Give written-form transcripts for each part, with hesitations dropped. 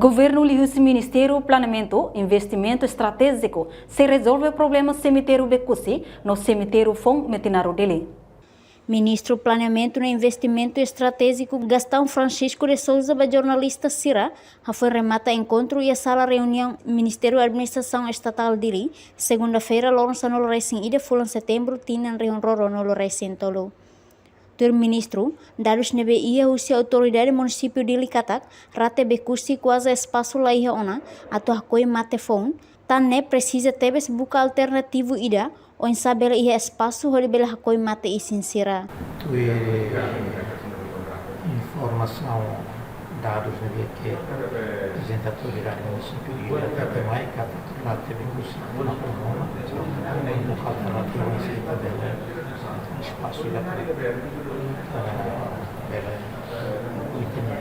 Governo liu Ministério Planeamento Investimento Estratégico se resolve o problema cemitério Becusi no cemitério Fong Metinaro dele. Ministro Planeamento e Investimento Estratégico Gastão Francisco de Souza, jornalista Sira, foi remata encontro e a sala reunião Ministério da Administração Estatal dele, segunda-feira, lonsa no Recém ida fulan setembro, tinan reunroro no Recém tolo. Tur ministro, dados nebe ia usia autoridade município de Likatak, rate bekusi quase espaço lá ia ona, atau hakoi mate phone, tan ne precisa tebes buka alternativo ida, ou em saber ia espaço hori bela hakoi mate e sincera. Informação, dados nebe que apresenta a autoridade município de Likatak, mai kata rate bekusi na comuna, no alternativo em si tabela espaço da bela itine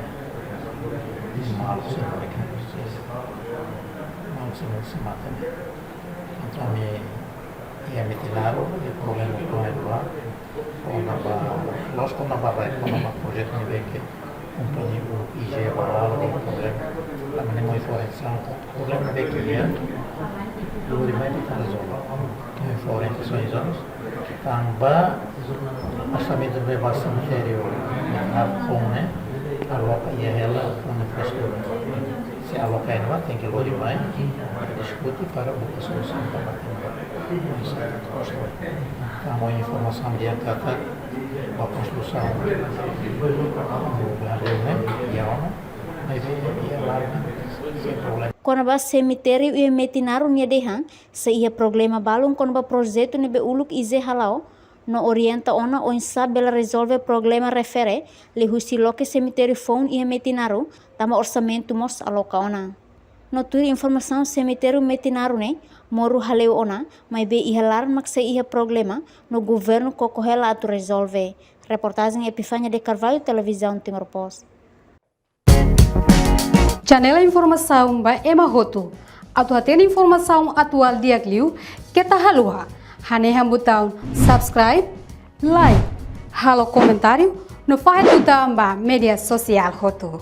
mal se mata então me metinaram de problema com ele lá nós como na barra com uma projeto de ver que companhia o IG balado de problema a minha informação problema de cliente do remédio para resolver informações anos também orçamento de levação cemitério com né aloca e ela com infraestrutura se aloca ela tem que lorir mais discute para a solução para então a informação adiantada a construção do barrio né e a ona mas é lá sem problema. Quando ba cemitério ia metinaru nia dehan, se ia problema balung quando ba projeto nebe uluk ize halau, no orienta ona o insa bela resolve problema refere, li husi loke cemitério phone ia metinaru, tama orçamento mos aloca ona. No turi informação cemitério metinaru ne, moru haleu ona, mas be ia larmak se ia problema, no governo cocorrela atu resolve. Reportagem Epifânia de Carvalho, Televisão Timor Post. Janela informação ba emahoto. Atu hatena informação atual diagliu kita halua. Haneha botão subscribe, like, halo comentário no faixa do media social hoto.